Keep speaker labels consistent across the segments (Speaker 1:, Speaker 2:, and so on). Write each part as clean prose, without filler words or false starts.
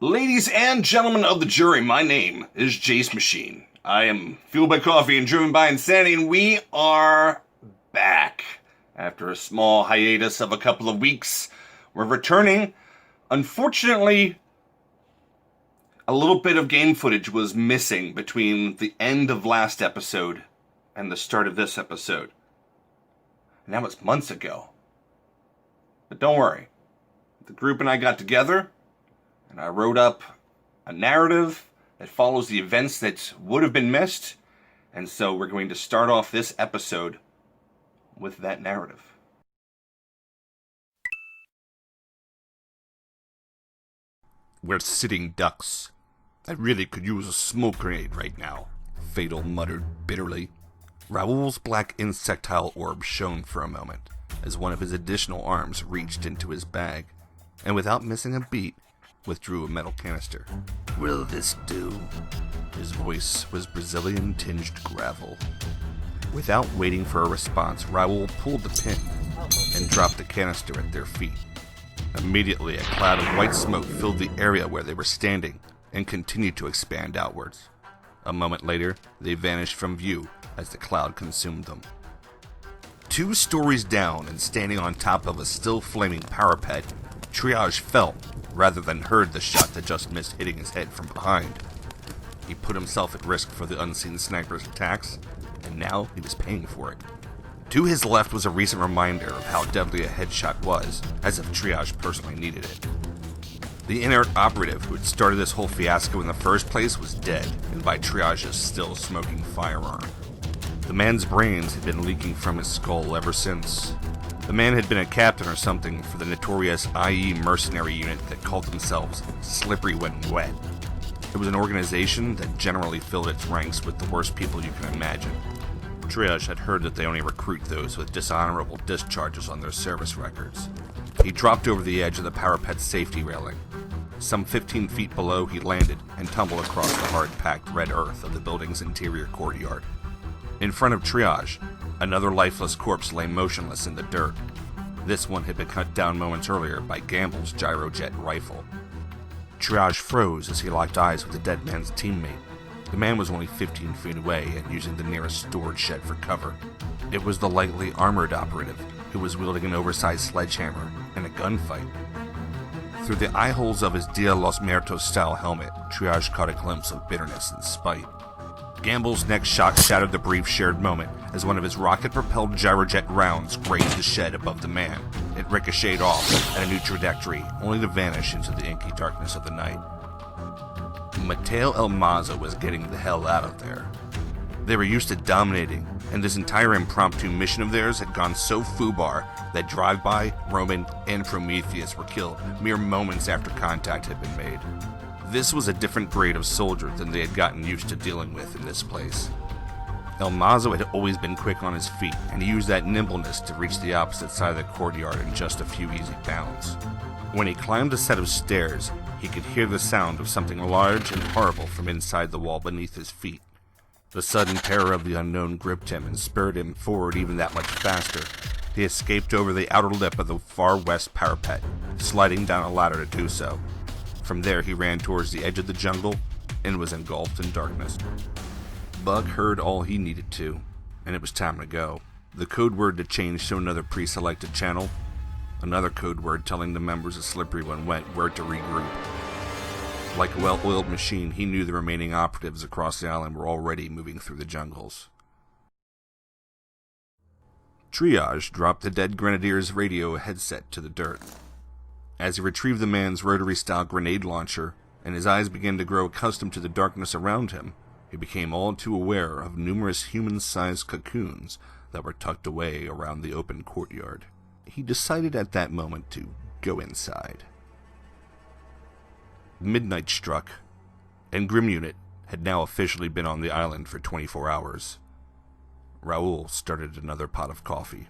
Speaker 1: Ladies and gentlemen of the jury, my name is Jacemachine. I am fueled by coffee and driven by insanity, and we are back. After a small hiatus of a couple of weeks, we're returning. Unfortunately, a little bit of game footage was missing between the end of last episode and the start of this episode. And that was months ago. But don't worry. The group and I got together, and I wrote up a narrative that follows the events that would have been missed. And so we're going to start off this episode with that narrative.
Speaker 2: We're sitting ducks. I really could use a smoke grenade right now, Fatal muttered bitterly. Raoul's black insectile orb shone for a moment as one of his additional arms reached into his bag, and without missing a beat, withdrew a metal canister. Will this do? His voice was Brazilian-tinged gravel. Without waiting for a response, Raoul pulled the pin and dropped the canister at their feet. Immediately, a cloud of white smoke filled the area where they were standing and continued to expand outwards. A moment later, they vanished from view as the cloud consumed them. 2 stories down and standing on top of a still flaming parapet, Triage felt, rather than heard, the shot that just missed hitting his head from behind. He put himself at risk for the unseen sniper's attacks, and now he was paying for it. To his left was a recent reminder of how deadly a headshot was, as if Triage personally needed it. The inert operative who had started this whole fiasco in the first place was dead, and by Triage's still smoking firearm. The man's brains had been leaking from his skull ever since. The man had been a captain or something for the notorious IE mercenary unit that called themselves Slippery When Wet. It was an organization that generally filled its ranks with the worst people you can imagine. Triage had heard that they only recruit those with dishonorable discharges on their service records. He dropped over the edge of the parapet's safety railing. Some 15 feet below, he landed and tumbled across the hard-packed red earth of the building's interior courtyard. In front of Triage, another lifeless corpse lay motionless in the dirt. This one had been cut down moments earlier by Gamble's gyrojet rifle. Triage froze as he locked eyes with the dead man's teammate. The man was only 15 feet away and using the nearest storage shed for cover. It was the lightly armored operative who was wielding an oversized sledgehammer in a gunfight. Through the eye holes of his Dia Los Muertos-style helmet, Triage caught a glimpse of bitterness and spite. Gamble's next shot shattered the brief shared moment as one of his rocket-propelled gyrojet rounds grazed the shed above the man. It ricocheted off at a new trajectory, only to vanish into the inky darkness of the night. Mateo El Mazo was getting the hell out of there. They were used to dominating, and this entire impromptu mission of theirs had gone so foobar that Drive-By, Roman, and Prometheus were killed mere moments after contact had been made. This was a different breed of soldier than they had gotten used to dealing with in this place. El Mazo had always been quick on his feet, and he used that nimbleness to reach the opposite side of the courtyard in just a few easy bounds. When he climbed a set of stairs, he could hear the sound of something large and horrible from inside the wall beneath his feet. The sudden terror of the unknown gripped him and spurred him forward even that much faster. He escaped over the outer lip of the far west parapet, sliding down a ladder to do so. From there, he ran towards the edge of the jungle and was engulfed in darkness. Bug heard all he needed to, and it was time to go. The code word to change to another pre-selected channel, another code word telling the members of Slippery When Wet where to regroup. Like a well-oiled machine, he knew the remaining operatives across the island were already moving through the jungles. Triage dropped the dead grenadier's radio headset to the dirt. As he retrieved the man's rotary-style grenade launcher, and his eyes began to grow accustomed to the darkness around him, he became all too aware of numerous human-sized cocoons that were tucked away around the open courtyard. He decided at that moment to go inside. Midnight struck, and Grim Unit had now officially been on the island for 24 hours. Raoul started another pot of coffee.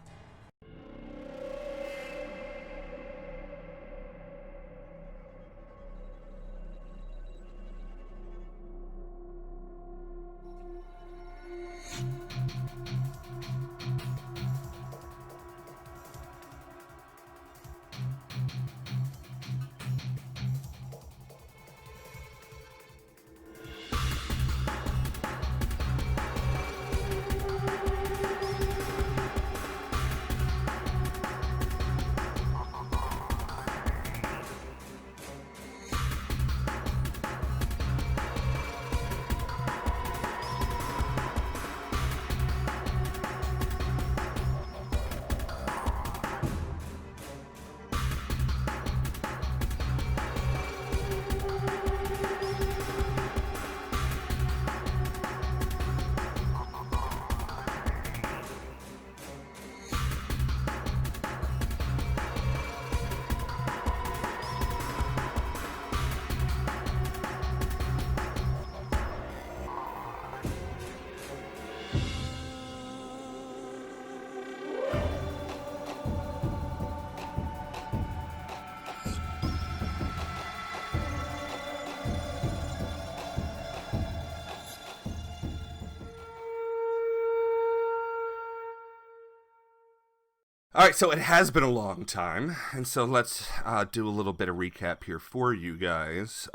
Speaker 2: All right, so it has been a long time, and so let's do a little bit of recap here for you guys.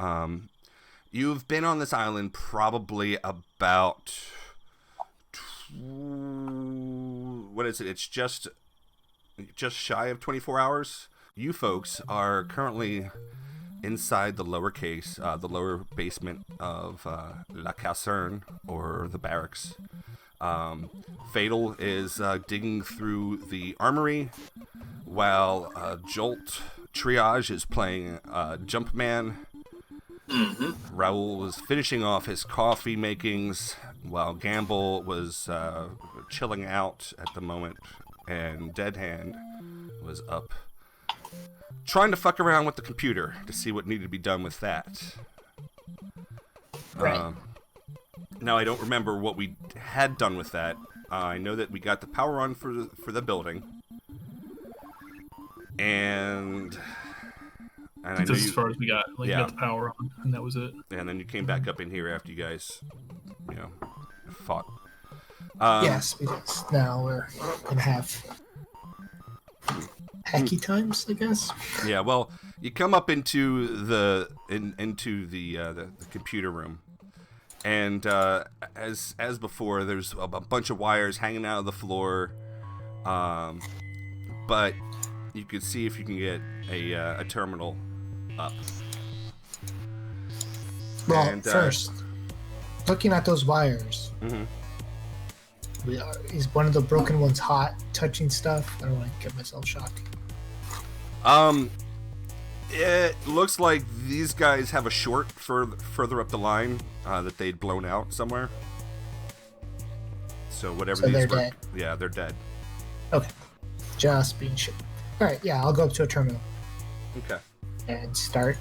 Speaker 2: You've been on this island probably about... what is it? It's just shy of 24 hours. You folks are currently inside the lower basement of La Caserne, or the barracks. Fatal is digging through the armory, while Jolt Triage is playing Jumpman. Raoul was finishing off his coffee makings, while Gamble was chilling out at the moment, and Dead Hand was up trying to fuck around with the computer to see what needed to be done with that.
Speaker 3: Right.
Speaker 2: Now, I don't remember what we had done with that. I know that we got the power on for the building. And I know
Speaker 4: as far as we got. Like,
Speaker 2: yeah.
Speaker 4: got the power on, and that was it.
Speaker 2: And then you came back up in here after you guys, fought.
Speaker 3: Yes, because now we're gonna have hacky times, I guess.
Speaker 2: Yeah, well, you come up into the computer room, and as before, there's a bunch of wires hanging out of the floor, but you can see if you can get a terminal up.
Speaker 3: Well,
Speaker 2: And,
Speaker 3: first, looking at those wires, is one of the broken ones hot, touching stuff? I don't want to get myself shocked.
Speaker 2: It looks like these guys have a short further up the line that they'd blown out somewhere. So whatever
Speaker 3: So
Speaker 2: these
Speaker 3: they're
Speaker 2: were,
Speaker 3: dead.
Speaker 2: yeah, they're dead.
Speaker 3: Okay. Just being shit. Alright, yeah, I'll go up to a terminal
Speaker 2: Okay.
Speaker 3: and start.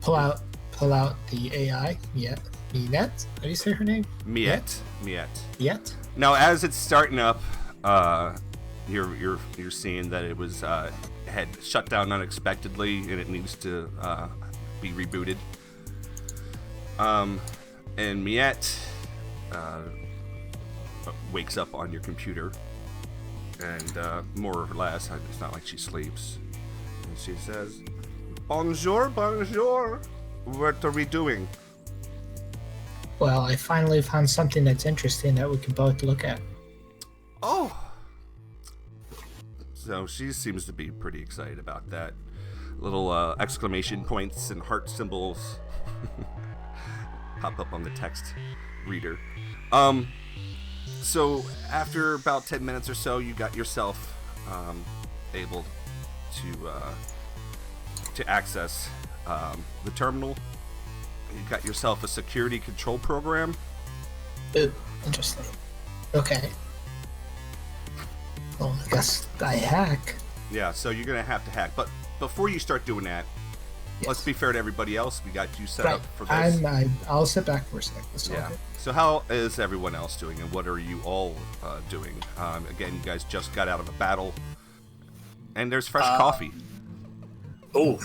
Speaker 3: Pull out the AI. Miette. How do you say her name?
Speaker 2: Miette.
Speaker 3: Miette?
Speaker 2: Now, as it's starting up, you're seeing that it was had shut down unexpectedly, and it needs to be rebooted. And Miette wakes up on your computer, and more or less, it's not like she sleeps. And she says, "Bonjour, bonjour. What are we doing?"
Speaker 3: Well, I finally found something that's interesting that we can both look at.
Speaker 2: Oh. So she seems to be pretty excited about that. Little exclamation points and heart symbols pop up on the text reader. So after about 10 minutes or so, you got yourself able to access the terminal. You got yourself a security control program.
Speaker 3: Ooh, interesting. Okay. Well, I guess I hack.
Speaker 2: Yeah, so you're going to hack. But before you start doing that,
Speaker 3: Yes.
Speaker 2: let's be fair to everybody else. We got you set
Speaker 3: Right.
Speaker 2: up for this.
Speaker 3: I'll sit back for a sec. That's all
Speaker 2: Yeah.
Speaker 3: good.
Speaker 2: So how is everyone else doing, and what are you all doing? Again, you guys just got out of a battle, and there's fresh coffee.
Speaker 5: Oh,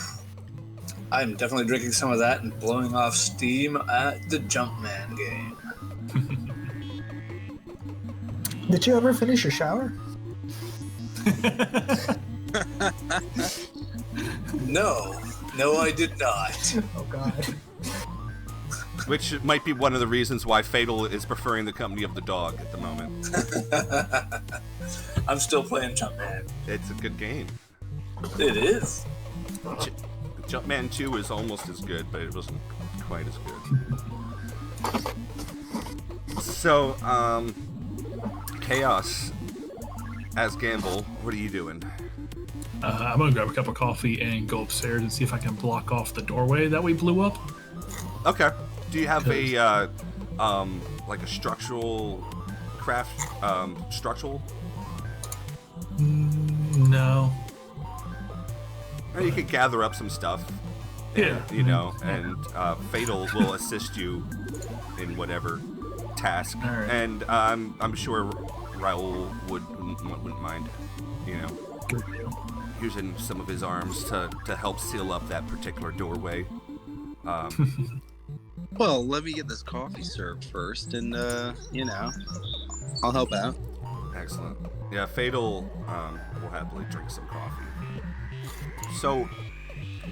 Speaker 5: I'm definitely drinking some of that and blowing off steam at the Jumpman game.
Speaker 3: Did you ever finish your shower?
Speaker 5: No, I did not.
Speaker 3: Oh, God.
Speaker 2: Which might be one of the reasons why Fatal is preferring the company of the dog at the moment.
Speaker 5: I'm still playing Jumpman.
Speaker 2: It's a good game.
Speaker 5: It is.
Speaker 2: Jumpman 2 is almost as good, but it wasn't quite as good. So, Chaos, as Gamble, what are you doing?
Speaker 4: I'm gonna grab a cup of coffee and go upstairs and see if I can block off the doorway that we blew up.
Speaker 2: Okay. Do you have a, like a structural structural?
Speaker 4: No.
Speaker 2: Or you could gather up some stuff.
Speaker 4: Yeah.
Speaker 2: And Fatal will assist you in whatever task.
Speaker 4: All right.
Speaker 2: And I'm sure Raoul wouldn't mind, using some of his arms to help seal up that particular doorway.
Speaker 6: Well, let me get this coffee served first, and I'll help out.
Speaker 2: Excellent. Yeah, Fatal happily drink some coffee. So,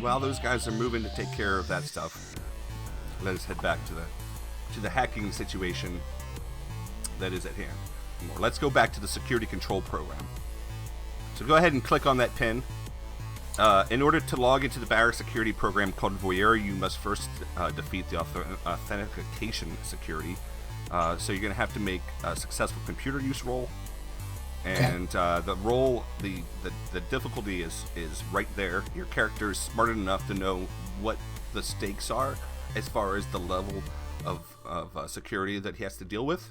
Speaker 2: while those guys are moving to take care of that stuff, let us head back to the hacking situation that is at hand. Let's go back to the security control program. So go ahead and click on that pin. In order to log into the barrack security program called Voyeur, you must first defeat the authentication security. So you're going to have to make a successful computer use roll. And the roll, the difficulty is right there. Your character is smart enough to know what the stakes are as far as the level of security that he has to deal with.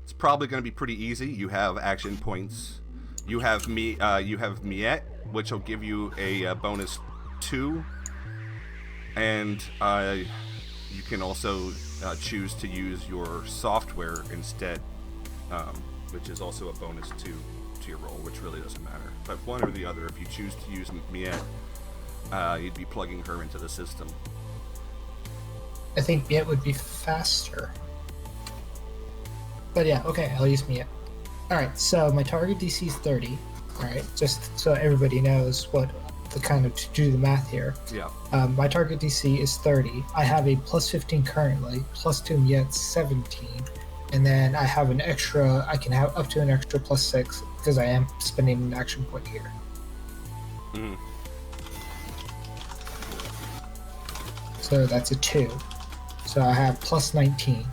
Speaker 2: It's probably going to be pretty easy. You have action points. You have Miette, which will give you a bonus 2, and you can also choose to use your software instead, which is also a bonus 2 to your roll, which really doesn't matter. But one or the other, if you choose to use Miette, you'd be plugging her into the system.
Speaker 3: I think Miette would be faster. But yeah, okay, I'll use Miette. Alright, so my target DC is 30. Alright, just so everybody knows what the kind of to do the math here.
Speaker 2: Yeah.
Speaker 3: My target DC is 30. I have a plus 15 currently, plus 2 Miette 17. And then I have an extra, I can have up to an extra plus 6 because I am spending an action point here.
Speaker 2: Mm.
Speaker 3: So that's a 2. So I have plus 19.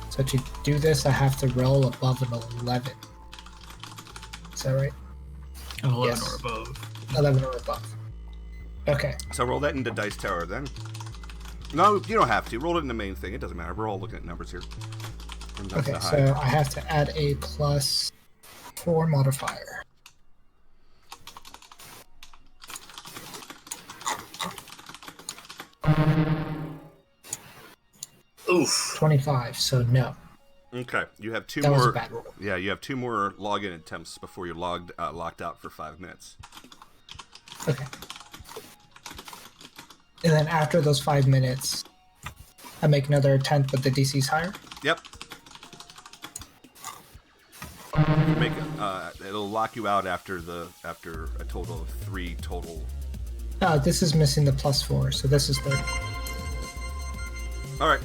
Speaker 3: So to do this, I have to roll above an 11. Is that right?
Speaker 4: An 11
Speaker 3: Yes.
Speaker 4: or above.
Speaker 3: 11 or above. Okay.
Speaker 2: So roll that into Dice Tower then. No, you don't have to. Roll it in the main thing. It doesn't matter. We're all looking at numbers here.
Speaker 3: Okay, so I have to add a plus 4 modifier.
Speaker 5: Oof.
Speaker 3: 25, so no.
Speaker 2: Okay, you have 2
Speaker 3: That
Speaker 2: more.
Speaker 3: was a bad roll.
Speaker 2: Yeah, you have 2 more login attempts before you're locked out for 5 minutes.
Speaker 3: Okay. And then after those 5 minutes, I make another attempt, but the DC's higher?
Speaker 2: Yep. You make it'll lock you out after a total of 3 total.
Speaker 3: Oh, this is missing the plus 4, so this is 30.
Speaker 2: All right.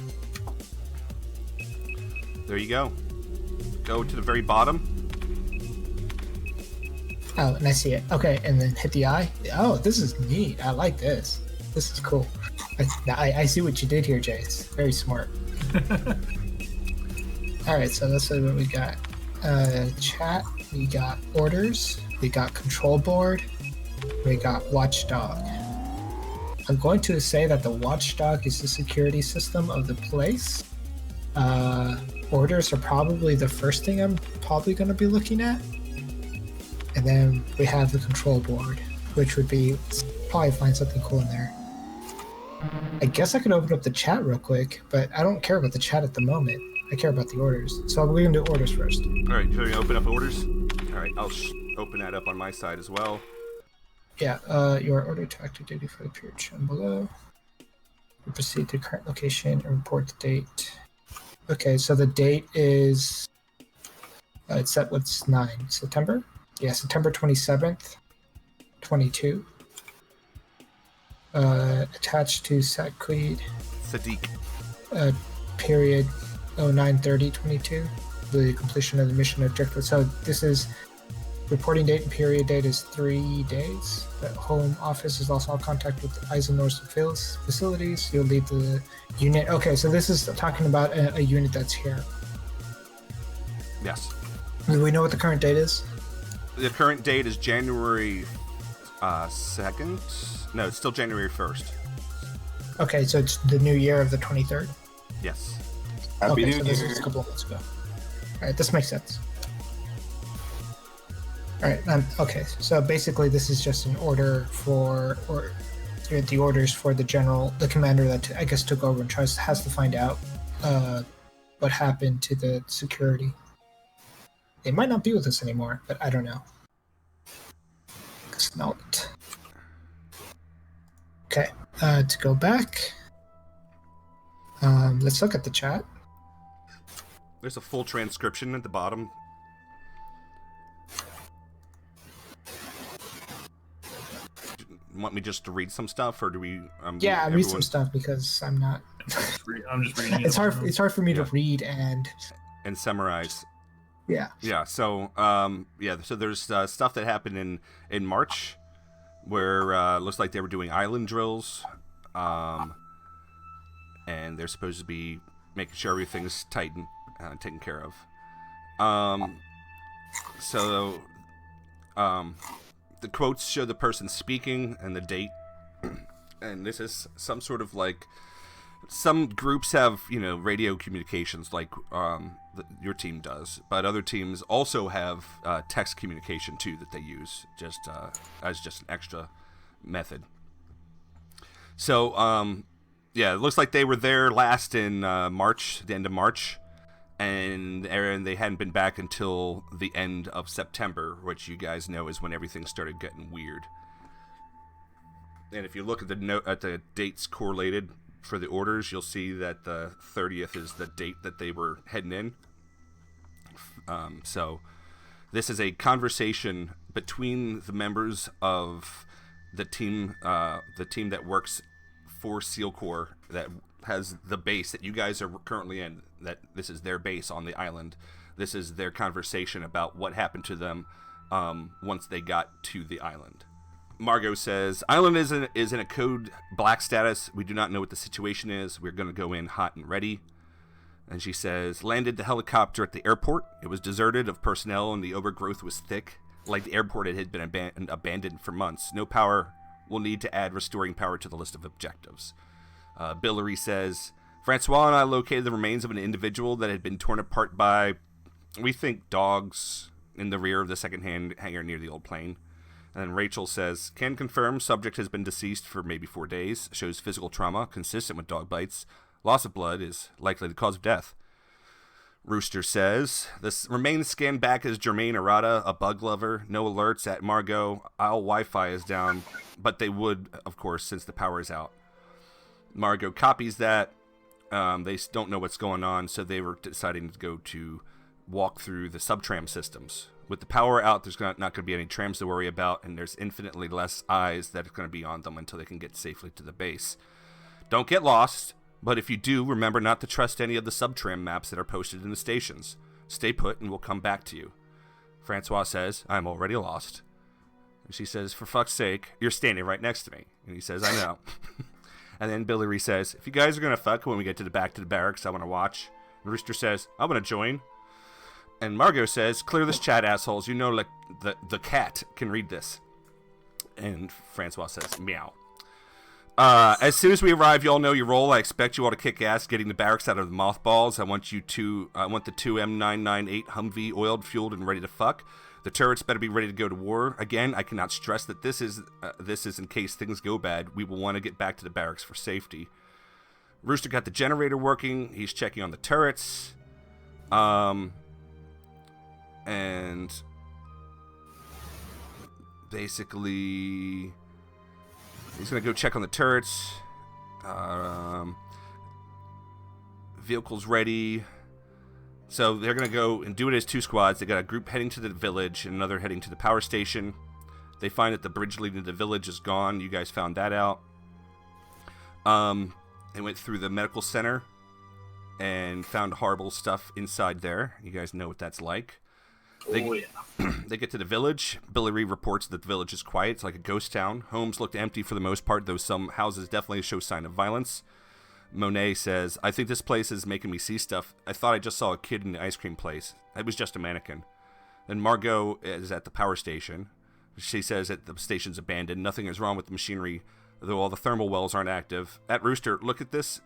Speaker 2: There you go. Go to the very bottom.
Speaker 3: Oh, and I see it. Okay, and then hit the eye. Oh, this is neat. I like this. This is cool. I see what you did here, Jace. Very smart. Alright, so let's see what we got. Chat, we got orders, we got control board, we got watchdog. I'm going to say that the watchdog is the security system of the place. Orders are probably the first thing I'm probably going to be looking at. And then we have the control board, which would be probably find something cool in there. I guess I could open up the chat real quick, but I don't care about the chat at the moment. I care about the orders. So we're going to do orders first.
Speaker 2: All right, so you open up orders. All right, I'll open that up on my side as well.
Speaker 3: Yeah, you are ordered to active duty for the period shown below. We proceed to current location and report the date. Okay, so the date is... it's set, what's 9? September? Yeah, September 27th, 22. Attached to Satquid,
Speaker 2: Sadiq.
Speaker 3: period 09/30/22. The completion of the mission objective. So this is reporting date and period date is 3 days. The home office is also in contact with Eisenor's facilities. You'll lead the unit. Okay, so this is talking about a unit that's here.
Speaker 2: Yes.
Speaker 3: Do we know what the current date is?
Speaker 2: The current date is January 2nd. No, it's still January 1st.
Speaker 3: Okay, so it's the new year of the 23rd.
Speaker 2: Yes.
Speaker 5: Happy
Speaker 3: Okay,
Speaker 5: New
Speaker 3: so this
Speaker 5: Year.
Speaker 3: is a couple of months ago. All right, this makes sense. All right, okay, so basically this is just an order for, or the orders for the general, the commander that I guess took over and has to find out what happened to the security. They might not be with us anymore, but I don't know. Guess not. Okay, to go back, let's look at the chat.
Speaker 2: There's a full transcription at the bottom. want me just to read some stuff, or do we?
Speaker 3: Yeah, read some stuff because I'm not.
Speaker 4: I'm just reading.
Speaker 3: It's hard. It's hard for me to read and
Speaker 2: summarize.
Speaker 3: Yeah.
Speaker 2: Yeah. So So there's stuff that happened in March, where looks like they were doing island drills, and they're supposed to be making sure everything's tight and taken care of. The quotes show the person speaking and the date, and this is some sort of like, some groups have, radio communications like your team does, but other teams also have text communication too that they use as just an extra method. So it looks like they were there last in March, the end of March. And they hadn't been back until the end of September, which you guys know is when everything started getting weird. And if you look at the dates correlated for the orders, you'll see that the 30th is the date that they were heading in. So this is a conversation between the members of the team that works for SEAL Corps, that has the base that you guys are currently in, that this is their base on the island. This is their conversation about what happened to them once they got to the island. Margot says, "Island is in a code black status. We do not know what the situation is. We're going to go in hot and ready." And she says, "Landed the helicopter at the airport. It was deserted of personnel and the overgrowth was thick. Like the airport, it had been abandoned for months. No power. We'll need to add restoring power to the list of objectives." Billery says, "Francois and I located the remains of an individual that had been torn apart by, we think, dogs in the rear of the second-hand hangar near the old plane." And then Rachel says, "Can confirm subject has been deceased for maybe 4 days. Shows physical trauma consistent with dog bites. Loss of blood is likely the cause of death." Rooster says, "This remains scanned back as Jermaine Arata, a bug lover. No alerts at Margot. Our Wi-Fi is down, but they would, of course, since the power is out." Margot copies that. They don't know what's going on, so they were deciding to go to walk through the subtram systems. With the power out, there's not going to be any trams to worry about, and there's infinitely less eyes that are going to be on them until they can get safely to the base. Don't get lost, but if you do, remember not to trust any of the subtram maps that are posted in the stations. Stay put, and we'll come back to you. Francois says, "I'm already lost." And she says, "For fuck's sake, you're standing right next to me." And he says, "I know." And then Billery says, "If you guys are going to fuck when we get back to the barracks, I want to watch." And Rooster says, "I want to join." And Margot says, "Clear this chat, assholes. You know, like, the cat can read this." And Francois says, "Meow." As soon as we arrive, you all know your role. I expect you all to kick ass getting the barracks out of the mothballs. I want the two M998 Humvee oiled, fueled, and ready to fuck. The turrets better be ready to go to war. Again, I cannot stress that this is in case things go bad. We will want to get back to the barracks for safety. Rooster got the generator working. He's checking on the turrets. And basically, he's going to go check on the turrets. Vehicles ready. So they're going to go and do it as two squads. They got a group heading to the village and another heading to the power station. They find that the bridge leading to the village is gone. You guys found that out. They went through the medical center and found horrible stuff inside there. You guys know what that's like. They get to the village. Billery reports that the village is quiet. It's like a ghost town. Homes looked empty for the most part, though some houses definitely show sign of violence. Monet says, "I think this place is making me see stuff. I thought I just saw a kid in the ice cream place. It was just a mannequin." Then Margot is at the power station. She says that the station's abandoned. Nothing is wrong with the machinery, though all the thermal wells aren't active. At Rooster, look at this.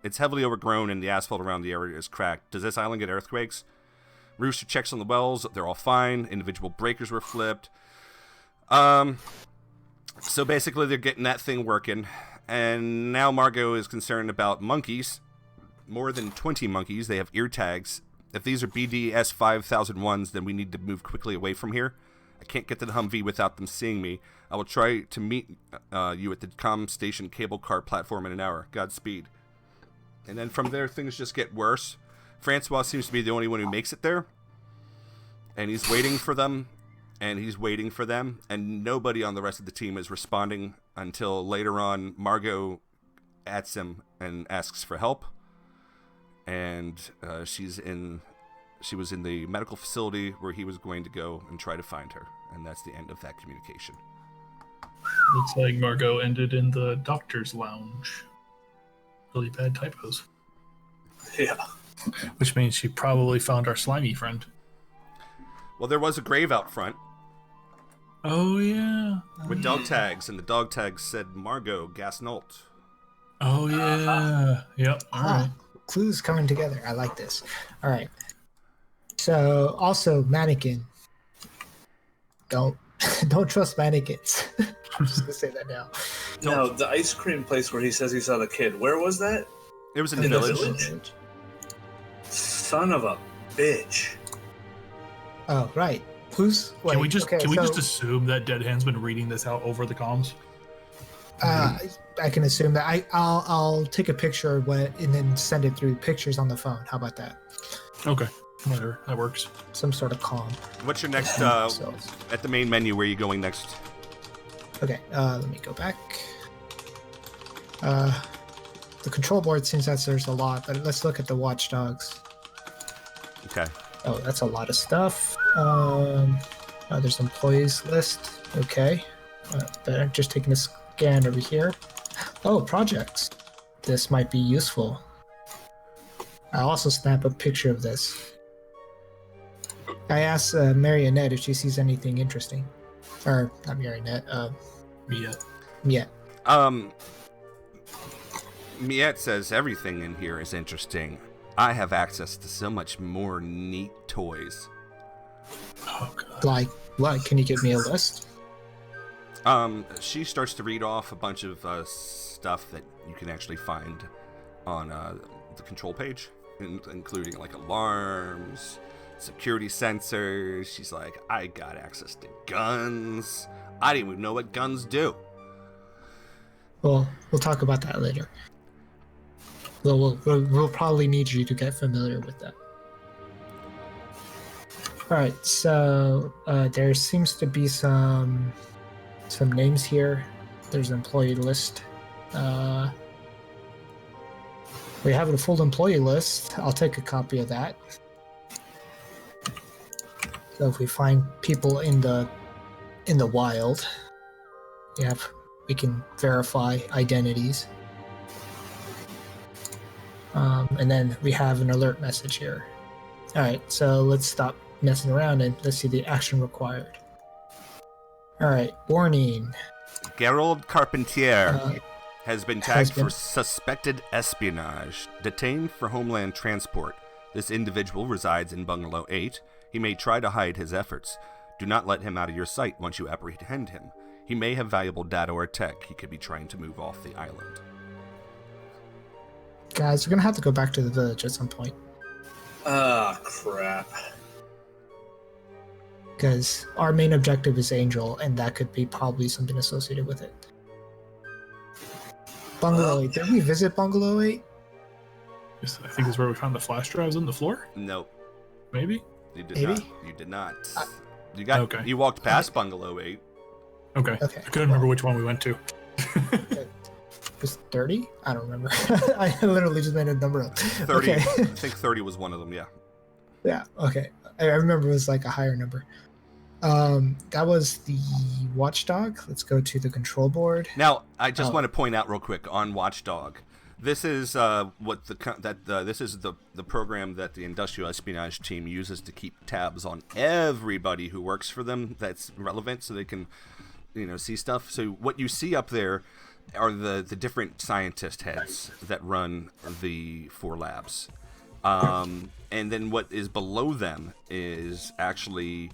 Speaker 2: It's heavily overgrown and the asphalt around the area is cracked. Does this island get earthquakes? Rooster checks on the wells. They're all fine. Individual breakers were flipped. So basically they're getting that thing working. And now Margot is concerned about monkeys. More than 20 monkeys. They have ear tags. If these are BDS 5001s, then we need to move quickly away from here. I can't get to the Humvee without them seeing me. I will try to meet you at the comm station cable car platform in an hour. Godspeed. And then from there, things just get worse. Francois seems to be the only one who makes it there. And he's waiting for them. And he's waiting for them. And nobody on the rest of the team is responding until later on Margot ats him and asks for help. And she was in the medical facility where he was going to go and try to find her. And that's the end of that communication.
Speaker 4: Looks like Margot ended in the doctor's lounge. Really bad typos.
Speaker 5: Yeah.
Speaker 4: Which means she probably found our slimy friend.
Speaker 2: Well, there was a grave out front
Speaker 4: Oh, yeah.
Speaker 2: with dog tags, and the dog tags said Margot Gasnolt.
Speaker 4: Oh, yeah. Yep. All right.
Speaker 3: Clues coming together. I like this. All right. So, also, mannequin. Don't trust mannequins. I'm just gonna say that now.
Speaker 5: No, the ice cream place where he says he saw the kid. Where was that?
Speaker 2: It was in the
Speaker 5: In the
Speaker 2: village.
Speaker 5: village? Son of a bitch.
Speaker 3: Oh, right. Who's?
Speaker 4: Can we just
Speaker 3: okay,
Speaker 4: can we
Speaker 3: so,
Speaker 4: just assume that Dead Hand's been reading this out over the comms?
Speaker 3: I can assume that. I'll take a picture and then send it through pictures on the phone. How about that?
Speaker 4: Okay, whatever, that works.
Speaker 3: Some sort of comm.
Speaker 2: What's your next,
Speaker 3: So,
Speaker 2: at the main menu, where are you going next?
Speaker 3: okay, let me go back. The control board seems that there's a lot, but let's look at the watchdogs.
Speaker 2: Okay.
Speaker 3: Oh, that's a lot of stuff. There's employees list. Okay. Better. Just taking a scan over here. Oh, projects. This might be useful. I'll also snap a picture of this. I asked Marionette if she sees anything interesting. Or, not Marionette,
Speaker 4: Miette.
Speaker 3: Miette.
Speaker 2: Miette says everything in here is interesting. I have access to so much more neat toys.
Speaker 4: Oh, God.
Speaker 3: Like, what? Can you give me a list?
Speaker 2: She starts to read off a bunch of stuff that you can actually find on the control page, including like alarms, security sensors. She's like, I got access to guns. I didn't even know what guns do.
Speaker 3: Well, we'll talk about that later. We'll probably need you to get familiar with that. Alright, so there seems to be some names here. There's an employee list. We have a full employee list. I'll take a copy of that. So if we find people in the wild, we can verify identities. And then we have an alert message here. Alright, so let's stop messing around and let's see the action required. Alright, warning.
Speaker 2: Gerald Carpentier
Speaker 3: Uh,
Speaker 2: has been
Speaker 3: has
Speaker 2: tagged
Speaker 3: been-
Speaker 2: for suspected espionage, detained for homeland transport. This individual resides in Bungalow 8. He may try to hide his efforts. Do not let him out of your sight once you apprehend him. He may have valuable data or tech. He could be trying to move off the island.
Speaker 3: Guys, we're gonna have to go back to the village at some point.
Speaker 5: Ah, crap.
Speaker 3: Because our main objective is Angel, and that could be probably something associated with it. Bungalow 8. Did we visit Bungalow 8?
Speaker 4: I think this is where we found the flash drives on the floor.
Speaker 2: Nope,
Speaker 4: Maybe.
Speaker 2: you did
Speaker 3: Maybe?
Speaker 2: not. You did not.
Speaker 3: I-
Speaker 2: You
Speaker 4: Okay.
Speaker 2: walked past Bungalow 8.
Speaker 4: Okay.
Speaker 3: Okay.
Speaker 4: I couldn't remember which one we went to.
Speaker 3: Was 30? I don't remember. I literally just made a number up.
Speaker 2: 30.
Speaker 3: Okay.
Speaker 2: I think 30 was one of them. Yeah.
Speaker 3: Yeah, okay. I remember it was like a higher number. That was the watchdog. Let's go to the control board.
Speaker 2: Now, I just
Speaker 3: Oh.
Speaker 2: want to point out real quick on Watchdog. This is this is the program that the industrial espionage team uses to keep tabs on everybody who works for them. That's relevant, so they can, see stuff. So what you see up there are the different scientist heads that run the 4 labs, and then what is below them is actually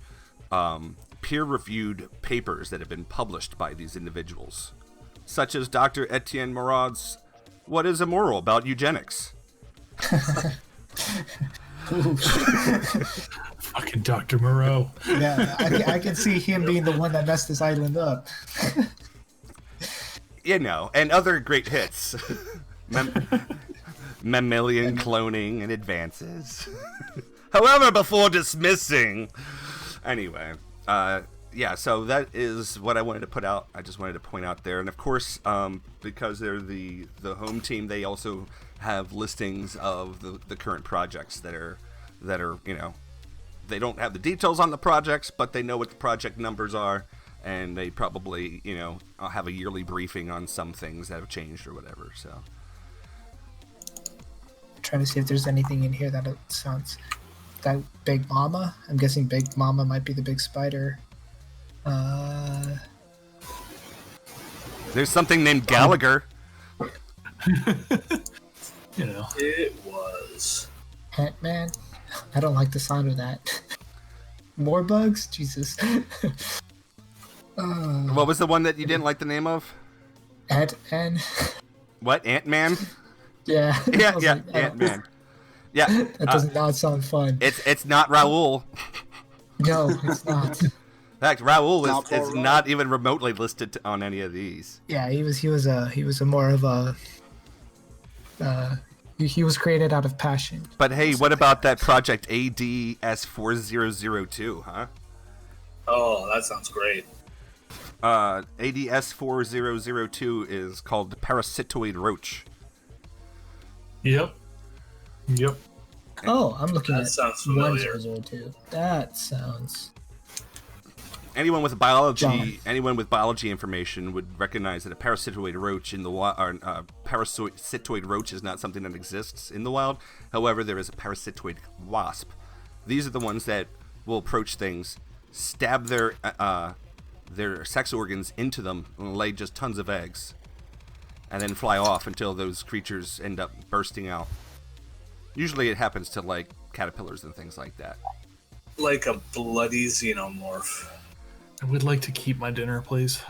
Speaker 2: peer-reviewed papers that have been published by these individuals, such as Dr. Etienne Morad's "What is Immoral About Eugenics?"
Speaker 4: Fucking Dr. Moreau.
Speaker 3: Yeah, I can see him being the one that messed this island up.
Speaker 2: And other great hits. Mammalian cloning and advances. However, before dismissing... Anyway, yeah, so that is what I wanted to put out. I just wanted to point out there, and of course, because they're the home team, they also have listings of the current projects that are they don't have the details on the projects, but they know what the project numbers are, and they probably have a yearly briefing on some things that have changed or whatever. So,
Speaker 3: Trying to see if there's anything in here that sounds that Big Mama. I'm guessing Big Mama might be the big spider.
Speaker 2: there's something named Gallagher.
Speaker 5: It was.
Speaker 3: Ant-Man. I don't like the sound of that. More bugs? Jesus.
Speaker 2: What was the one that you didn't like the name of?
Speaker 3: Ant-Man.
Speaker 2: What? Ant-Man?
Speaker 3: Yeah.
Speaker 2: Yeah,
Speaker 3: I was
Speaker 2: yeah,
Speaker 3: like,
Speaker 2: Ant-Man. Yeah.
Speaker 3: That does not sound fun.
Speaker 2: It's not Raoul.
Speaker 3: No, it's not.
Speaker 2: In fact, Raoul
Speaker 5: Not
Speaker 2: is
Speaker 5: Paul
Speaker 2: not even remotely listed on any of these.
Speaker 3: Yeah, he was a more of a he was created out of passion.
Speaker 2: But hey, what about that project ADS4002, huh?
Speaker 5: Oh, that sounds great.
Speaker 2: ADS4002 is called the Parasitoid Roach.
Speaker 4: Yep.
Speaker 3: Oh, I'm looking
Speaker 5: That
Speaker 3: at
Speaker 5: sounds familiar.
Speaker 3: 1002. That sounds
Speaker 2: Anyone with biology,
Speaker 3: John.
Speaker 2: anyone with biology information would recognize that a parasitoid roach in the wild, parasitoid roach is not something that exists in the wild. However, there is a parasitoid wasp. These are the ones that will approach things, stab their sex organs into them, and lay just tons of eggs, and then fly off until those creatures end up bursting out. Usually, it happens to like caterpillars and things like that.
Speaker 5: Like a bloody xenomorph.
Speaker 4: I would like to keep my dinner, please.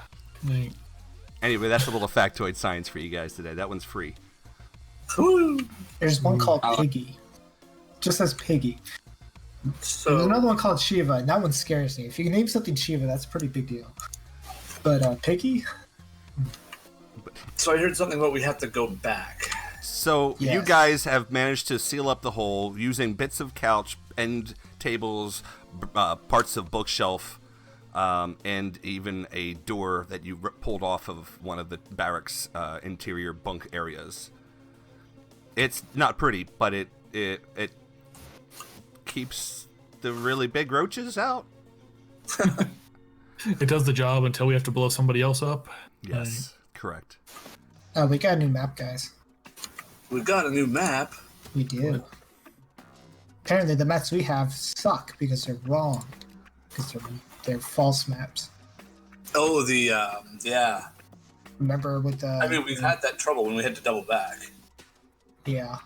Speaker 2: Anyway, that's a little factoid science for you guys today. That one's free.
Speaker 5: Woo!
Speaker 3: There's one called Piggy. Just says Piggy. There's
Speaker 5: So,
Speaker 3: another one called Shiva, and that one scares me. If you can name something Shiva, that's a pretty big deal. But Piggy?
Speaker 5: I heard something about we have to go back.
Speaker 2: So you
Speaker 3: Yes.
Speaker 2: guys have managed to seal up the hole using bits of couch, end tables, parts of bookshelf, and even a door that you pulled off of one of the barracks' interior bunk areas. It's not pretty, but it keeps the really big roaches out.
Speaker 4: It does the job until we have to blow somebody else up.
Speaker 2: Yes, correct.
Speaker 3: We got a new map, guys.
Speaker 5: We've got a new map.
Speaker 3: We do. Apparently, the maps we have suck because they're wrong. Because they're false maps.
Speaker 5: Oh, yeah.
Speaker 3: Remember with the...
Speaker 5: I mean, we've had that trouble when we had to double back.
Speaker 3: Yeah.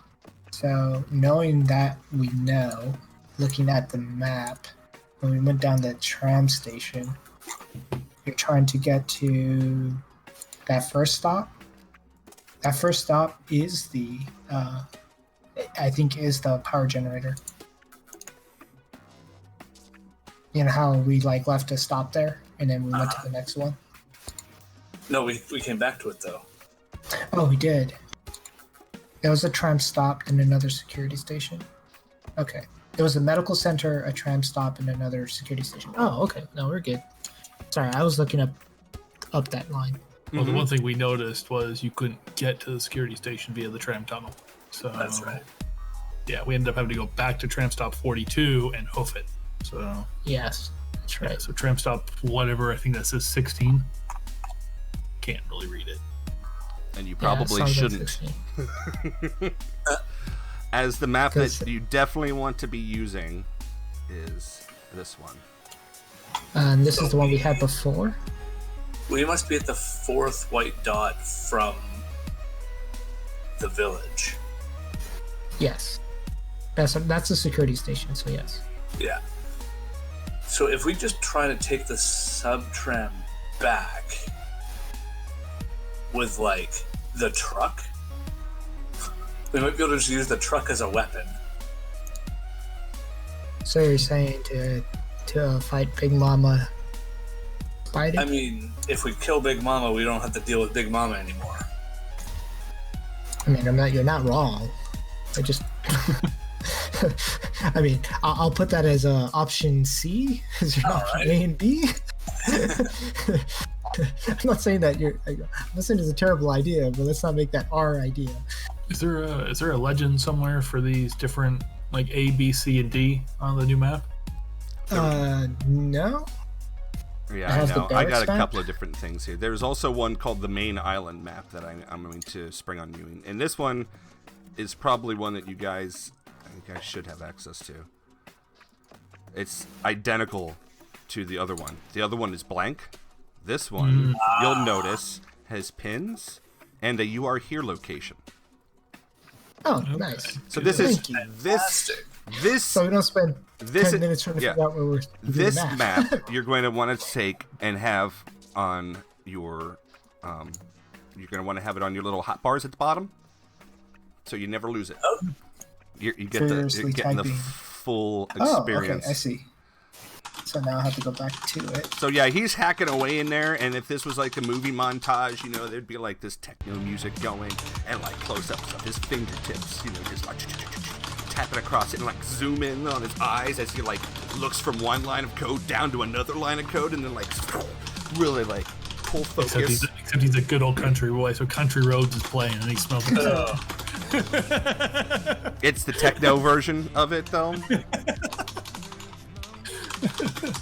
Speaker 3: So, knowing that we know, looking at the map, when we went down the tram station, you're trying to get to that first stop. That first stop is the, I think, is the power generator. You know how we left a stop there, and then we went to the next one?
Speaker 5: No, we came back to it, though.
Speaker 3: Oh, we did. There was a tram stop and another security station. Okay. There was a medical center, a tram stop, and another security station. Oh, okay. No, we're good. Sorry, I was looking up that line.
Speaker 4: Well, the one thing we noticed was you couldn't get to the security station via the tram tunnel. So
Speaker 5: That's right.
Speaker 4: Yeah, we ended up having to go back to tram stop 42 and hoof it. So
Speaker 3: Yes, that's right.
Speaker 4: yeah, so tram stop whatever, I think that says 16. Can't really read it.
Speaker 2: And you
Speaker 3: Yeah, it
Speaker 2: probably
Speaker 3: sounds like
Speaker 2: shouldn't.
Speaker 3: 16.
Speaker 2: As the map that
Speaker 3: 'Cause-
Speaker 2: you definitely want to be using is this one.
Speaker 3: And this is the one we had before.
Speaker 5: We must be at the fourth white dot from the village.
Speaker 3: Yes. That's a security station, so yes.
Speaker 5: Yeah. So if we just try to take the sub-tram back with, the truck, we might be able to just use the truck as a weapon.
Speaker 3: So you're saying to fight Big Mama fighting?
Speaker 5: I mean, if we kill Big Mama, we don't have to deal with Big Mama anymore.
Speaker 3: I mean, you're not wrong. I just... I mean, I'll put that as option C. Is your option
Speaker 5: Alright.
Speaker 3: A and B? I'm not saying that I'm not saying it's a terrible idea, but let's not make that our idea.
Speaker 4: Is there a legend somewhere for these different like A, B, C, and D on the new map?
Speaker 3: No.
Speaker 2: Yeah,
Speaker 3: It
Speaker 2: I
Speaker 3: has the
Speaker 2: know. I got
Speaker 3: barracks
Speaker 2: a
Speaker 3: map?
Speaker 2: couple of different things here. There's also one called the main island map that I'm going to spring on you. And this one is probably one that you guys should have access to. It's identical to the other one. The other one is blank. This one, you'll notice, has pins and a "You Are Here" location.
Speaker 3: Oh, nice.
Speaker 2: So this
Speaker 3: Thank
Speaker 2: is
Speaker 5: Fantastic.
Speaker 2: this
Speaker 3: So we don't spend
Speaker 2: This
Speaker 3: 10 minutes trying to figure out where we're doing
Speaker 2: this
Speaker 3: the
Speaker 2: map you're going to want to take and have on your you're going to want to have it on your little hot bars at the bottom, so you never lose it. You get you're
Speaker 3: Furiously
Speaker 2: getting the
Speaker 3: typing.
Speaker 2: full
Speaker 3: Oh,
Speaker 2: experience.
Speaker 3: okay, I see. So now I have to go back to it.
Speaker 2: So yeah, he's hacking away in there, and if this was like a movie montage, there'd be like this techno music going, and like close-ups of his fingertips, just like tapping across it, and like zoom in on his eyes as he like looks from one line of code down to another line of code, and then like really like full focus.
Speaker 4: Except he's a good old country boy, so Country Roads is playing, and he's smoking.
Speaker 2: It's the techno version of it, though.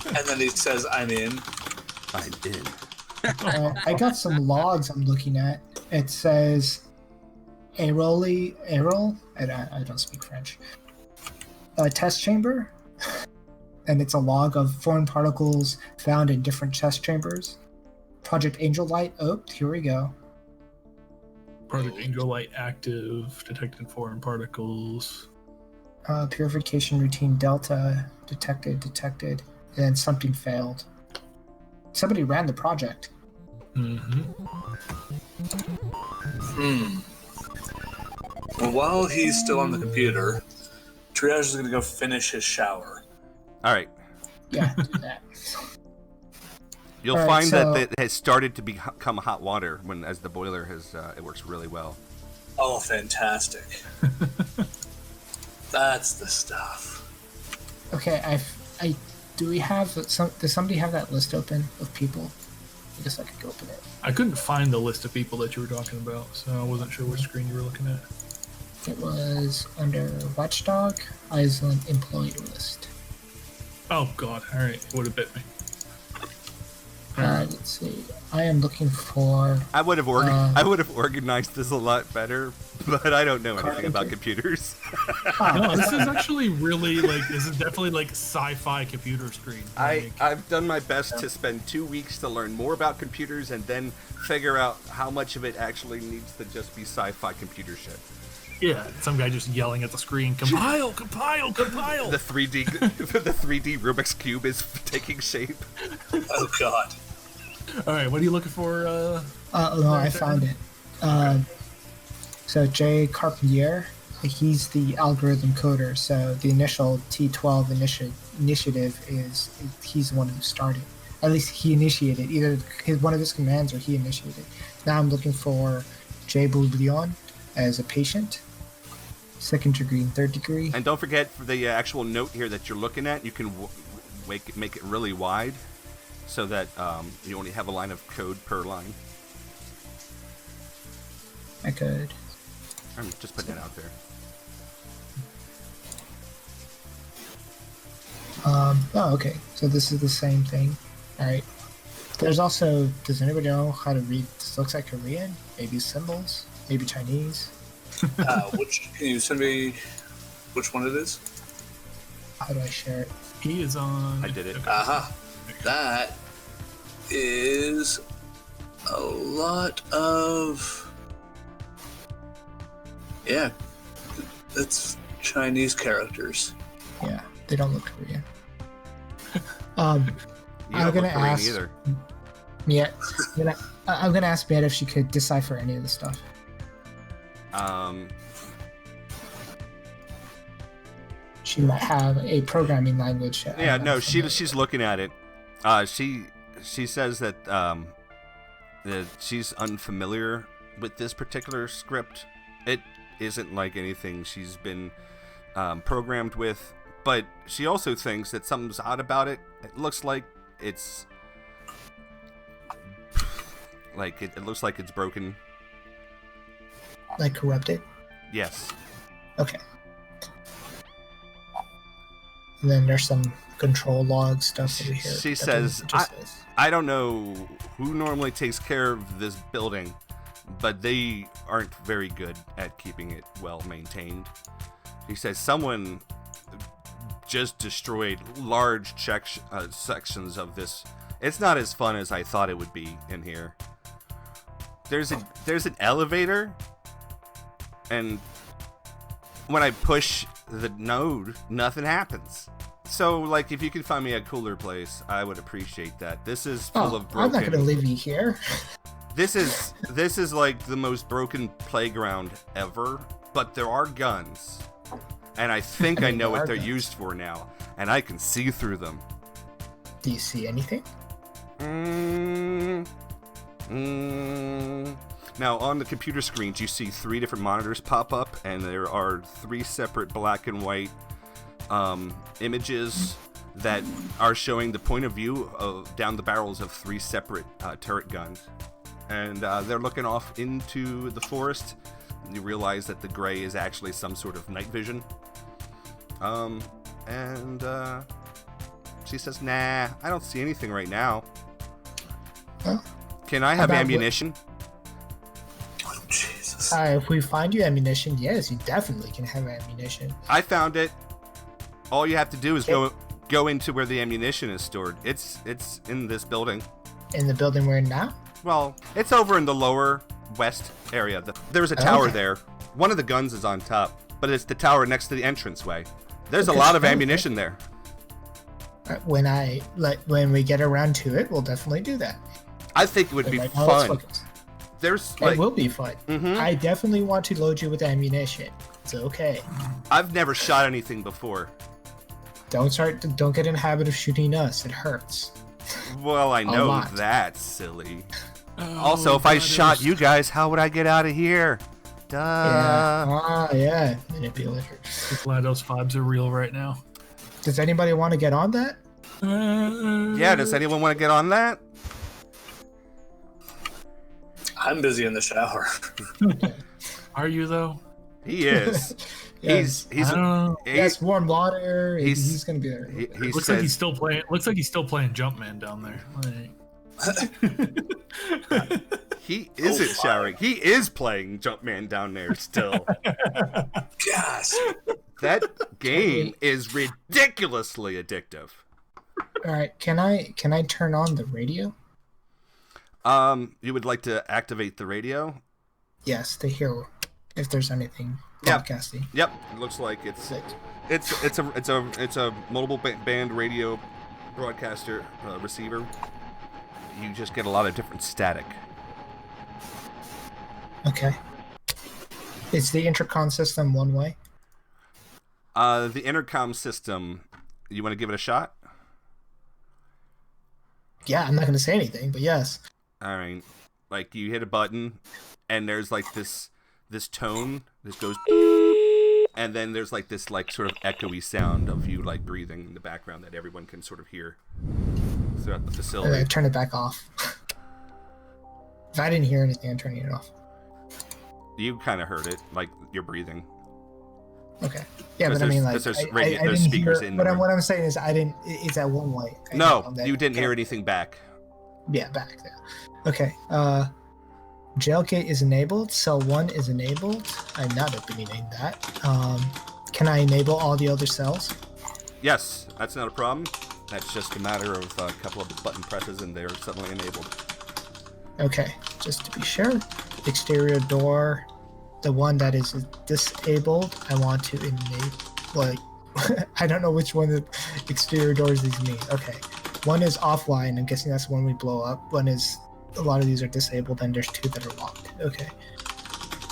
Speaker 5: And then he says, I'm in.
Speaker 2: I'm in.
Speaker 3: I got some logs I'm looking at. It says Erol, I don't speak French. A test chamber, and it's a log of foreign particles found in different test chambers. Project Angel Light. Oh, here we go.
Speaker 4: Project Angel Light active, detected foreign particles.
Speaker 3: Purification routine Delta detected, and then something failed. Somebody ran the project.
Speaker 5: Well, while he's still on the computer, Triage is going to go finish his shower.
Speaker 2: All right.
Speaker 3: Yeah, do that.
Speaker 2: You'll
Speaker 3: All right,
Speaker 2: find
Speaker 3: so-
Speaker 2: that it has started to become hot water as the boiler has. It works really well.
Speaker 5: Oh, fantastic. That's the stuff.
Speaker 3: Okay, do we have does somebody have that list open of people? I guess I could go open it.
Speaker 4: I couldn't find the list of people that you were talking about, so I wasn't sure which screen you were looking at.
Speaker 3: It was under Watchdog, Iceland employee list.
Speaker 4: Oh god, alright, it would have bit me.
Speaker 3: Let's see. I am looking for
Speaker 2: I would have organized this a lot better, but I don't know anything about computers.
Speaker 4: No, this is actually really this is definitely like sci-fi computer screen.
Speaker 2: I've done my best to spend 2 weeks to learn more about computers and then figure out how much of it actually needs to just be sci-fi computer shit.
Speaker 4: Yeah, some guy just yelling at the screen, compile, compile, compile!
Speaker 2: The 3D Rubik's Cube is taking shape.
Speaker 5: Oh, God.
Speaker 4: Alright, what are you looking for?
Speaker 3: no, I found it. So Jay Carpentier, he's the algorithm coder. So the initial T12 initiative he's the one who started. At least he initiated either one of his commands or he initiated. Now I'm looking for Jay Bouillon as a patient, 2nd degree and 3rd degree.
Speaker 2: And don't forget, for the actual note here that you're looking at, you can make it really wide so that you only have a line of code per line.
Speaker 3: I could.
Speaker 2: I'm just putting it out there.
Speaker 3: Oh, okay. So this is the same thing. All right. There's also. Does anybody know how to read? This looks like Korean. Maybe symbols. Maybe Chinese.
Speaker 5: Can you send me which one it is?
Speaker 3: How do I share it?
Speaker 4: He is on...
Speaker 2: I did it.
Speaker 5: Aha. That is a lot of... Yeah. It's Chinese characters.
Speaker 3: Yeah, they don't look Korean.
Speaker 2: You
Speaker 3: I'm
Speaker 2: don't
Speaker 3: gonna
Speaker 2: look Korean
Speaker 3: ask.
Speaker 2: either.
Speaker 3: Yeah, I'm gonna ask Matt if she could decipher any of this stuff. She might have a programming language.
Speaker 2: Yeah, no, she's looking at it. She says that that she's unfamiliar with this particular script. It isn't like anything she's been programmed with, but she also thinks that something's odd about it. It looks like it's Like, it looks like it's broken.
Speaker 3: Like corrupted?
Speaker 2: Yes.
Speaker 3: Okay. And then there's some control log stuff over here.
Speaker 2: She says, I don't know who normally takes care of this building, but they aren't very good at keeping it well maintained. He says someone just destroyed large sections of this. It's not as fun as I thought it would be in here. There's an elevator, and when I push the node, nothing happens. So, like, if you could find me a cooler place, I would appreciate that. This is full of broken...
Speaker 3: I'm not gonna leave you here.
Speaker 2: This is like the most broken playground ever, but there are guns. And I think I know what they're used for now, and I can see through them.
Speaker 3: Do you see anything?
Speaker 2: Now, on the computer screens, you see 3 different monitors pop up, and there are 3 separate black and white images that are showing the point of view of down the barrels of 3 separate turret guns. And they're looking off into the forest. And you realize that the gray is actually some sort of night vision. She says, nah, I don't see anything right now.
Speaker 3: Huh?
Speaker 2: Can I have ammunition?
Speaker 5: Oh, Jesus.
Speaker 3: If we find you ammunition, yes, you definitely can have ammunition.
Speaker 2: I found it. All you have to do is go into where the ammunition is stored. It's in this building.
Speaker 3: In the building we're in now?
Speaker 2: Well, it's over in the lower west area. There's a tower there. One of the guns is on top, but it's the tower next to the entranceway. There's a lot of ammunition there.
Speaker 3: When we get around to it, we'll definitely do that.
Speaker 2: I think it would be
Speaker 3: Right now, let's
Speaker 2: fun.
Speaker 3: focus.
Speaker 2: It
Speaker 3: will be fun.
Speaker 2: Mhm.
Speaker 3: I definitely want to load you with ammunition. It's okay.
Speaker 2: I've never shot anything before.
Speaker 3: Don't get in the habit of shooting us. It hurts.
Speaker 2: Well, I know
Speaker 3: lot.
Speaker 2: that's silly. Also, if I shot you guys, how would I get out of here? Duh.
Speaker 3: Yeah. Manipulator.
Speaker 4: Glad those vibes are real right now.
Speaker 3: Does anybody want to get on that?
Speaker 2: Yeah, does anyone want to get on that?
Speaker 5: I'm busy in the shower.
Speaker 4: Are you though?
Speaker 2: He is.
Speaker 3: Yes.
Speaker 2: He's
Speaker 4: I don't know.
Speaker 3: Yes, warm water. He's gonna be there.
Speaker 2: he
Speaker 4: Looks
Speaker 2: says,
Speaker 4: like he's still playing. Looks like he's still playing Jumpman down there.
Speaker 2: he isn't showering. He is playing Jumpman down there still.
Speaker 5: Gosh.
Speaker 2: That game is ridiculously addictive.
Speaker 3: All right, can I turn on the radio?
Speaker 2: You would like to activate the radio?
Speaker 3: Yes, to hear if there's anything
Speaker 2: Yeah.
Speaker 3: broadcasting.
Speaker 2: Yep. It looks like it's a multiple band radio broadcaster receiver. You just get a lot of different static.
Speaker 3: Okay. Is the intercom system one way?
Speaker 2: The intercom system. You want to give it a shot?
Speaker 3: Yeah, I'm not gonna say anything, but yes.
Speaker 2: All right. Like you hit a button, and there's like this tone. This goes, and then there's like this like sort of echoey sound of you like breathing in the background that everyone can sort of hear throughout the
Speaker 3: And
Speaker 2: facility.
Speaker 3: I turn it back off. If I didn't hear anything, I'm turning it off.
Speaker 2: You kind of heard it, like you're breathing.
Speaker 3: Okay. Yeah,
Speaker 2: 'Cause
Speaker 3: but I mean, like,
Speaker 2: there's
Speaker 3: I
Speaker 2: there's
Speaker 3: didn't
Speaker 2: speakers
Speaker 3: hear.
Speaker 2: in
Speaker 3: But
Speaker 2: the room.
Speaker 3: what I'm saying is, I didn't. Is that one way?
Speaker 2: No, you didn't hear anything back.
Speaker 3: Yeah, back there. Okay. Jailgate is enabled. Cell 1 is enabled. I'm not opening that. Can I enable all the other cells?
Speaker 2: Yes, that's not a problem. That's just a matter of a couple of button presses and they're suddenly enabled.
Speaker 3: Okay, just to be sure. Exterior door, the one that is disabled, I want to enable. Like, I don't know which one the exterior doors these mean. Okay, one is offline. I'm guessing that's the one we blow up. One is, a lot of these are disabled, and there's 2 that are locked. Okay,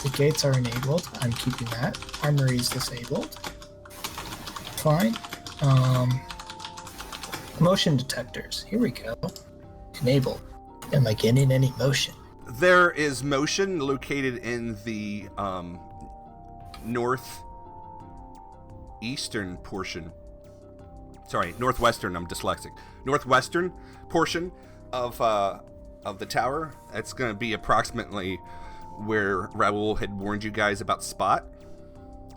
Speaker 3: the gates are enabled. I'm keeping that. Armory is disabled. Fine. Motion detectors. Here we go. Enabled. Am I getting any motion?
Speaker 2: There is motion located in the northeastern portion. Sorry, northwestern. I'm dyslexic. Northwestern portion of of the tower. That's going to be approximately where Raoul had warned you guys about Spot.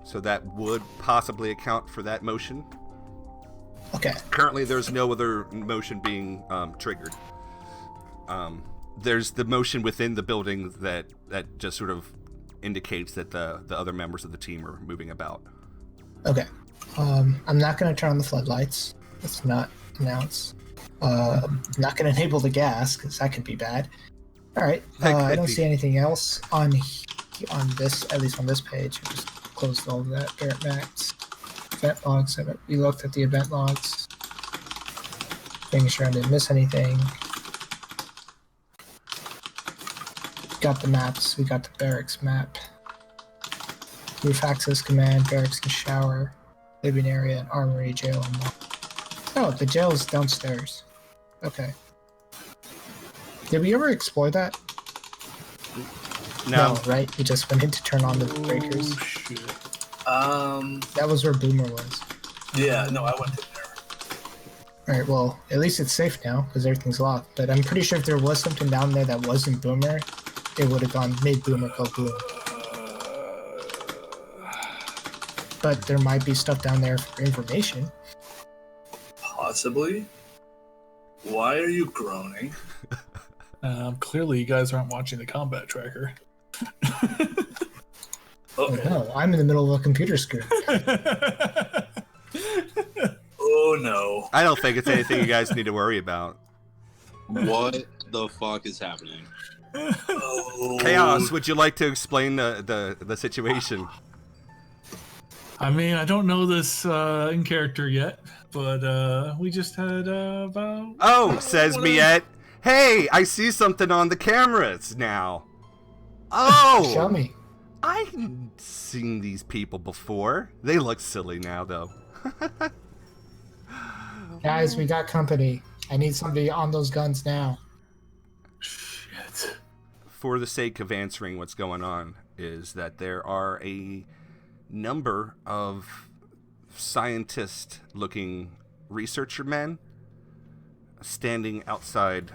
Speaker 2: So that would possibly account for that motion.
Speaker 3: Okay.
Speaker 2: Currently, there's no other motion being triggered. There's the motion within the building that just sort of indicates that the other members of the team are moving about.
Speaker 3: Okay. I'm not going to turn on the floodlights. Let's not announce. I'm not going to enable the gas because that could be bad. All right. I don't see anything else on this, at least on this page. I just closed all of that. Barrett Max. Event logs. We looked at the event logs. Making sure I didn't miss anything. Got the maps. We got the barracks map. Roof access command, barracks and shower, living area, and armory, jail, and mall. Oh, the jail is downstairs. Okay. Did we ever explore that?
Speaker 2: No.
Speaker 3: Right? We just went in to turn on the breakers.
Speaker 4: Oh, shit.
Speaker 3: That was where Boomer was.
Speaker 5: Yeah, no, I went in there.
Speaker 3: Alright, well, at least it's safe now, because everything's locked. But I'm pretty sure if there was something down there that wasn't Boomer, it would have made Boomer go boom. But there might be stuff down there for information.
Speaker 5: Possibly. Why are you groaning?
Speaker 4: Clearly, you guys aren't watching the combat tracker.
Speaker 5: Okay.
Speaker 3: No, I'm in the middle of a computer screen.
Speaker 5: Oh no.
Speaker 2: I don't think it's anything you guys need to worry about.
Speaker 6: What the fuck is happening?
Speaker 5: Oh.
Speaker 2: Chaos, would you like to explain the situation?
Speaker 4: I mean, I don't know this in character yet, but we just had about...
Speaker 2: Oh, says Miette. Hey, I see something on the cameras now. Oh!
Speaker 3: Show me.
Speaker 2: I've seen these people before. They look silly now, though.
Speaker 3: Guys, we got company. I need somebody on those guns now.
Speaker 4: Shit.
Speaker 2: For the sake of answering what's going on, is that there are a number of scientist-looking researcher men standing outside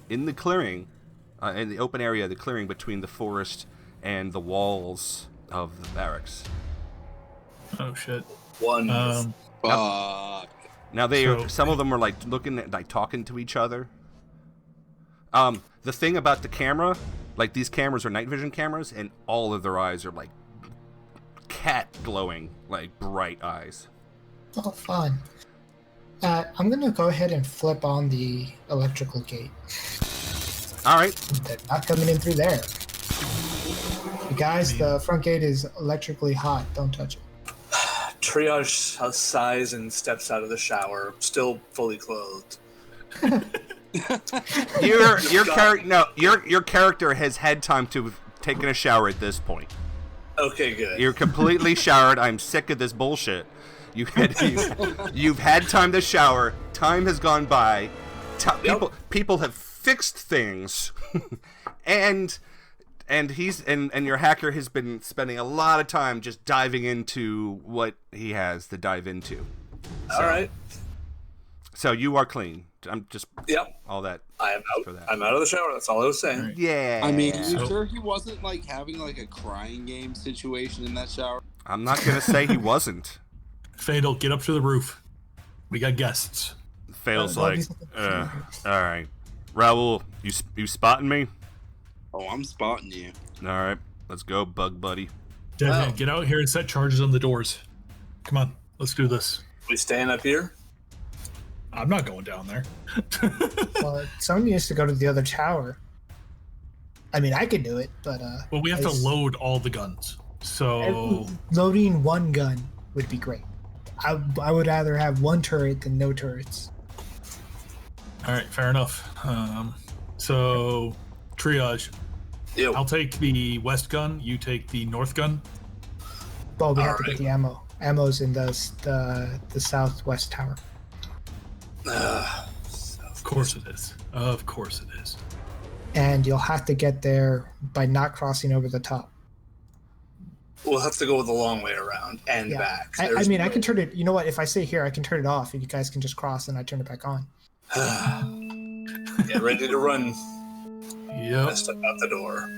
Speaker 2: in the clearing, in the open area of the clearing between the forest and the walls of the barracks.
Speaker 4: Oh, shit.
Speaker 5: One.
Speaker 6: Fuck.
Speaker 2: Now some of them are like looking at, like, talking to each other. The thing about the camera, like, these cameras are night vision cameras, and all of their eyes are like cat glowing, like bright eyes.
Speaker 3: Oh, fun. I'm gonna go ahead and flip on the electrical gate.
Speaker 2: All right.
Speaker 3: They're not coming in through there. You guys, the front gate is electrically hot. Don't touch it.
Speaker 5: Triage sighs and steps out of the shower, still fully clothed.
Speaker 2: Your character has had time to have taken a shower at this point.
Speaker 5: Okay, good.
Speaker 2: You're completely showered. I'm sick of this bullshit. You've had time to shower. Time has gone by. People have fixed things, and your hacker has been spending a lot of time just diving into what he has to dive into.
Speaker 5: All right.
Speaker 2: So you are clean. I'm just all that.
Speaker 5: I am out.
Speaker 2: For that.
Speaker 5: I'm out of the shower. That's all I was saying.
Speaker 4: Right.
Speaker 2: Yeah.
Speaker 6: I mean, you sure he wasn't like having like a crying game situation in that shower?
Speaker 2: I'm not gonna say he wasn't.
Speaker 4: Fatal, get up to the roof. We got guests.
Speaker 2: Fail's like, all right. Raoul, you spotting me?
Speaker 6: Oh, I'm spotting you.
Speaker 2: All right, let's go, bug buddy.
Speaker 4: Deadman, get out here and set charges on the doors. Come on, let's do this.
Speaker 5: We staying up here?
Speaker 4: I'm not going down there.
Speaker 3: Well, someone needs to go to the other tower. I mean, I could do it, but
Speaker 4: Well, we have to load all the guns. So
Speaker 3: loading one gun would be great. I would rather have one turret than no turrets.
Speaker 4: all right, fair enough. So triage.
Speaker 5: Yo.
Speaker 4: I'll take the west gun. You take the north gun.
Speaker 3: Well, we have to
Speaker 5: Alright.
Speaker 3: get the ammo. Ammo's in the southwest tower.
Speaker 4: Of course it is. Of course it is.
Speaker 3: And you'll have to get there by not crossing over the top.
Speaker 5: We'll have to go the long way around and
Speaker 3: Yeah.
Speaker 5: back.
Speaker 3: I
Speaker 5: There's
Speaker 3: mean, I
Speaker 5: no-
Speaker 3: can turn it. You know what? If I stay here, I can turn it off, and you guys can just cross, and I turn it back on.
Speaker 5: Yeah, Get ready to run.
Speaker 4: Yep.
Speaker 5: I step out the door.